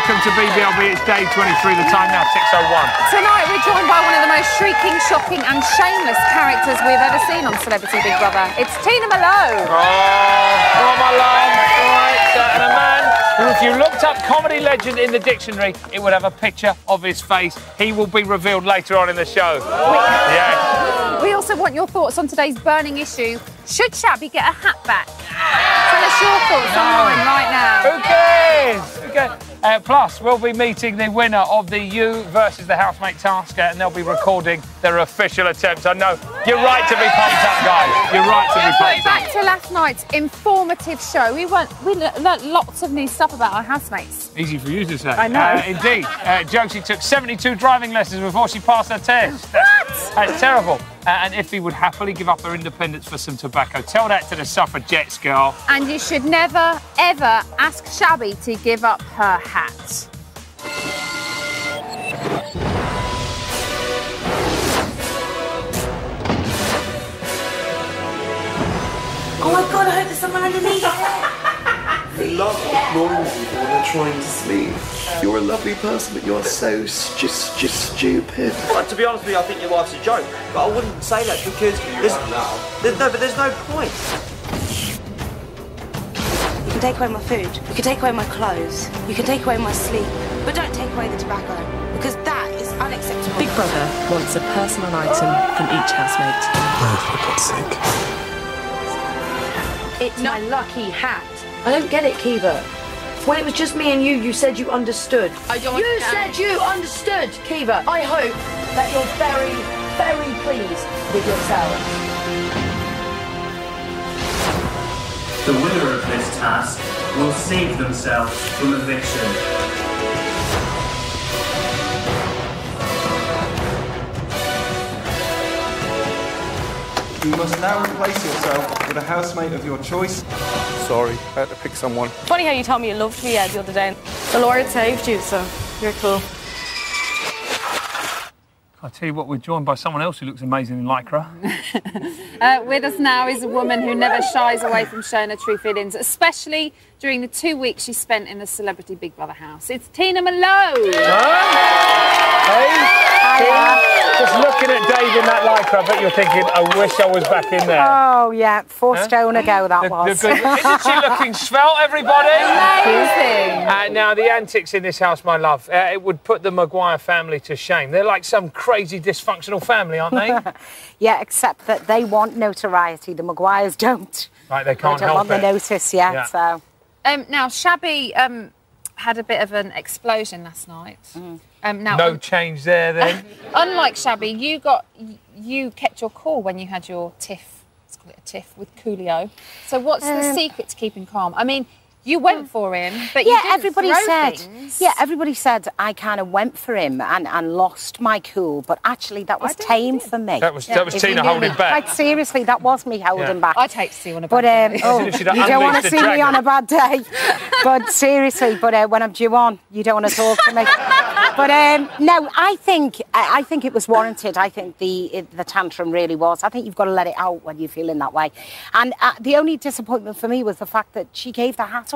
welcome to BBLB. It's day 23, the time now 6:01. Tonight we're joined by one of the most shrieking, shocking and shameless characters we've ever seen on Celebrity Big Brother. It's Tina Malone. Oh, my love. Right, and a man who, if you looked up comedy legend in the dictionary, it would have a picture of his face. He will be revealed later on in the show. Yes. We also want your thoughts on today's burning issue. Should Shabby get a hat back? Tell us your thoughts online right now. Who cares? Who cares? Plus, we'll be meeting the winner of the You versus the Housemate task, and they'll be recording their official attempts. I know you're right to be pumped up, guys. You're right to be pumped up. Back to last night's informative show. We learnt lots of new stuff about our housemates. Easy for you to say. I know. Indeed. Josie took 72 driving lessons before she passed her test. What? That's terrible. And Iffy would happily give up her independence for some tobacco. Tell that to the suffragettes, girl. And you should never, ever ask Shabby to give up her hat. Oh my God, I hope there's someone underneath. You love ignoring people when they're trying to sleep. You're a lovely person, but you're so just stupid. But to be honest with you, I think your wife's a joke. But I wouldn't say that because there's no point. You can take away my food, you can take away my clothes, you can take away my sleep, but don't take away the tobacco, because that is unacceptable. Big Brother wants a personal item from each housemate. Oh, for God's sake. It's my lucky hat. I don't get it, Kiva. When it was just me and you said you understood. You said you understood, Kiva. I hope that you're very, very pleased with yourself. The winner of this task will save themselves from eviction. You must now replace yourself with a housemate of your choice. Sorry, I had to pick someone. Funny how you told me you loved me the other day. The Lord saved you, so you're cool. I tell you what, we're joined by someone else who looks amazing in lycra. With us now is a woman who never shies away from showing her true feelings, especially during the 2 weeks she spent in the Celebrity Big Brother house. It's Tina Malone. Hey? Just looking at Dave in that lycra, I bet you're thinking, I wish I was back in there. Oh, yeah, 4 stone ago that was. Isn't she looking svelte, everybody? Amazing. Now, the antics in this house, my love, it would put the Maguire family to shame. They're like some crazy dysfunctional family, aren't they? Yeah, except that they want notoriety. The Maguires don't. Right, they can't They don't help want the it. notice yet, Yeah. so... Now, Shabby had a bit of an explosion last night. Now, No change there, then? unlike Shabby, you kept your cool when you had your tiff. Let's call it a tiff with Coolio. So what's the secret to keeping calm? I mean, you went for him, but you didn't throw things. Yeah, everybody said I kind of went for him and lost my cool, but actually that was tame for me. That was Tina holding back. Like, seriously, that was me holding back. I'd hate to see you on a bad day. As if she'd you don't want to unleashed the see me dragon. on a bad day. But seriously, when I'm due on, you don't want to talk to me. But no, I think it was warranted. I think the tantrum really was. I think you've got to let it out when you're feeling that way. And the only disappointment for me was the fact that she gave the hat up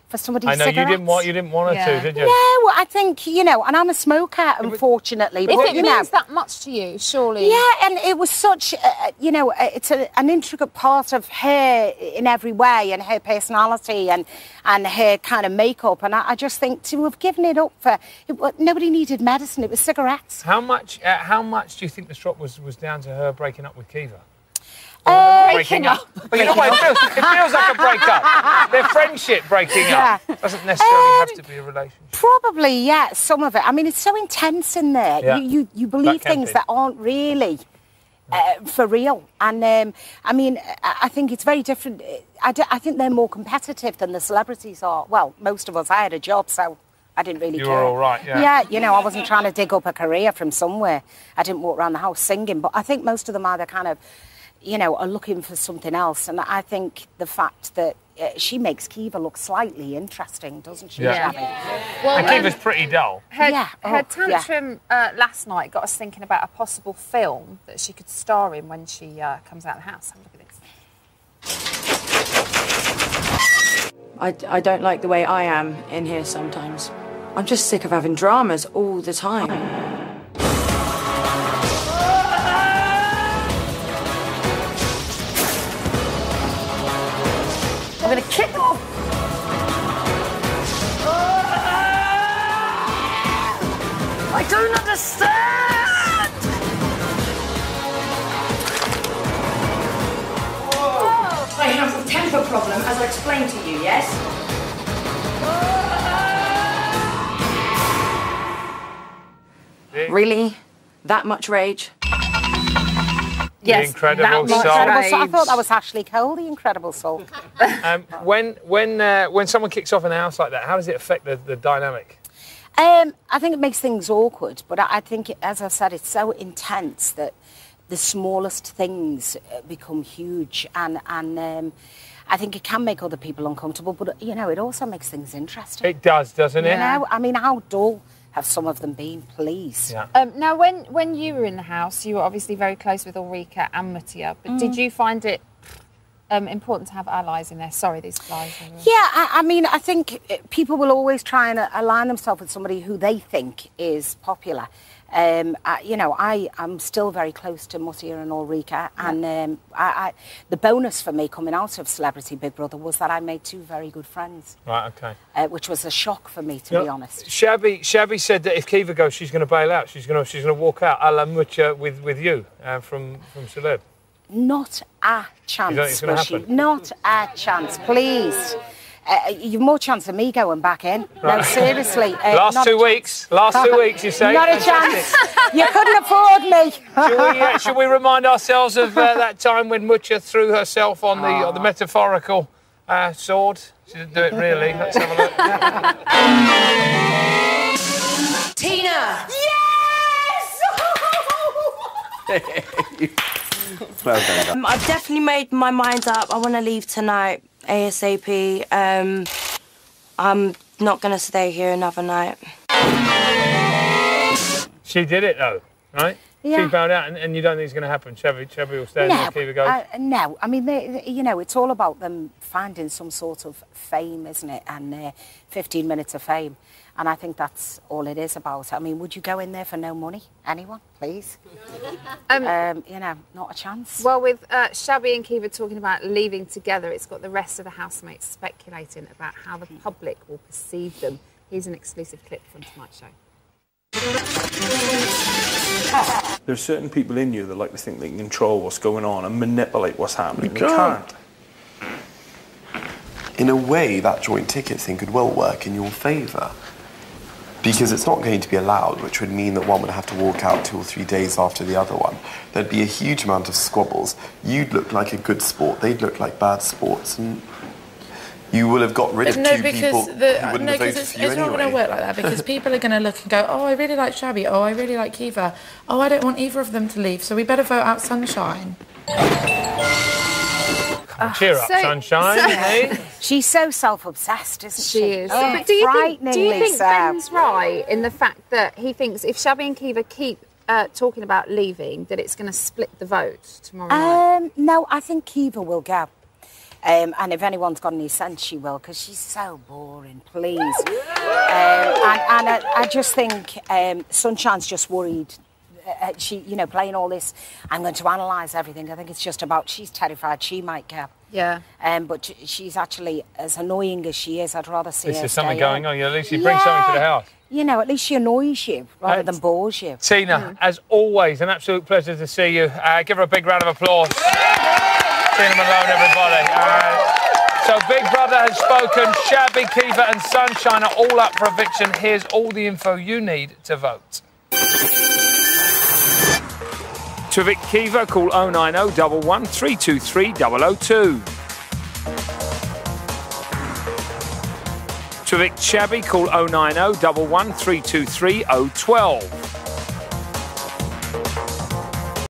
for somebody's cigarettes. I know, you didn't want her to, did you? No, I think, and I'm a smoker, unfortunately. If but, it means that much to you, surely... Yeah, and it was such, it's an intricate part of her in every way, and her personality and her kind of makeup, and I just think to have given it up for... nobody needed medicine, it was cigarettes. How much do you think the strop was down to her breaking up with Kiva? Breaking up. But you know what, it feels like a breakup. Their friendship breaking up doesn't necessarily have to be a relationship. Probably, yeah, some of it. I mean, it's so intense in there. Yeah. You believe things that aren't really for real. And, I mean, I think it's very different. I think they're more competitive than the celebrities are. Well, most of us, I had a job, so... I didn't really care. You were all right, yeah. Yeah, I wasn't trying to dig up a career from somewhere. I didn't walk around the house singing, but I think most of them either kind of... are looking for something else. And I think the fact that she makes Kiva look slightly interesting, doesn't she? Yeah. Well, and Kiva's pretty dull. Her tantrum last night got us thinking about a possible film that she could star in when she comes out of the house. Have a look at this. I don't like the way I am in here sometimes. I'm just sick of having dramas all the time. I'm gonna kick off. I don't understand! Oh, I have a temper problem, as I explained to you, yes? Really? That much rage? Yes, Incredible Soul. I thought that was Ashley Cole, the Incredible Soul. When someone kicks off in a house like that, how does it affect the dynamic? I think it makes things awkward, but I think, as I said, it's so intense that the smallest things become huge, and I think it can make other people uncomfortable, but, you know, it also makes things interesting. It does, doesn't it? You know, I mean, how dull have some of them been, please? Yeah. Now, when you were in the house, you were obviously very close with Ulrika and Mattia, but did you find it important to have allies in there? Sorry, these flies. Yeah, I mean, I think people will always try and align themselves with somebody who they think is popular. You know, I'm still very close to Mattia and Ulrika, and the bonus for me coming out of Celebrity Big Brother was that I made 2 very good friends. Right, okay. Which was a shock for me, to be honest. Shabby said that if Kiva goes, she's going to bail out. She's going to walk out, a la Mattia with you from Celeb. Not a chance. You don't think it's going to happen? Not a chance, please. You've more chance of me going back in. Right. No, seriously. Last 2 weeks, you say? Not a chance. You couldn't afford me. Should we remind ourselves of that time when Mattia threw herself on the metaphorical sword? She didn't do it really. Let's have a look. Tina! Yes! Well done. I've definitely made my mind up. I want to leave tonight, ASAP. I'm not going to stay here another night. She did it, though, right? Yeah. She found out, and you don't think it's going to happen? Shabby will stay and Kiva goes? No. I mean, you know, it's all about them finding some sort of fame, isn't it? And 15 minutes of fame. And I think that's all it is about. I mean, would you go in there for no money? Anyone, please? You know, not a chance. Well, with Shabby and Kiva talking about leaving together, it's got the rest of the housemates speculating about how the public will perceive them. Here's an exclusive clip from tonight's show. There's certain people in you that like to think they can control what's going on and manipulate what's happening. You can't. In a way, that joint ticket thing could well work in your favour. Because it's not going to be allowed, which would mean that one would have to walk out 2 or 3 days after the other one. There'd be a huge amount of squabbles. You'd look like a good sport, they'd look like bad sports, and you will have got rid of 2 people who wouldn't have voted for you it's not going to work like that, because people are going to look and go, oh, I really like Shabby, oh, I really like Kiva, oh, I don't want either of them to leave, so we better vote out Sunshine. Cheer up, Sunshine. Hey? She's so self-obsessed, isn't she? She is. Oh, but do you think Ben's right in the fact that he thinks if Shabby and Kiva keep talking about leaving, that it's going to split the vote tomorrow night? No, I think Kiva will go. And if anyone's got any sense, she will, because she's so boring, please. I just think Sunshine's just worried. She, you know, playing all this, I'm going to analyse everything. I think it's just about, she's terrified she might go. Yeah. But she's actually, as annoying as she is, I'd rather see her There's something going on. At least she brings something to the house. You know, at least she annoys you rather than bores you. Tina, as always, an absolute pleasure to see you. Give her a big round of applause. Tina Malone, everybody. So Big Brother has spoken. Shabby, Kiva and Sunshine are all up for eviction. Here's all the info you need to vote. To evict Kiva, call 090 11 323 002. To evict Shabby, call 090 11 323 012.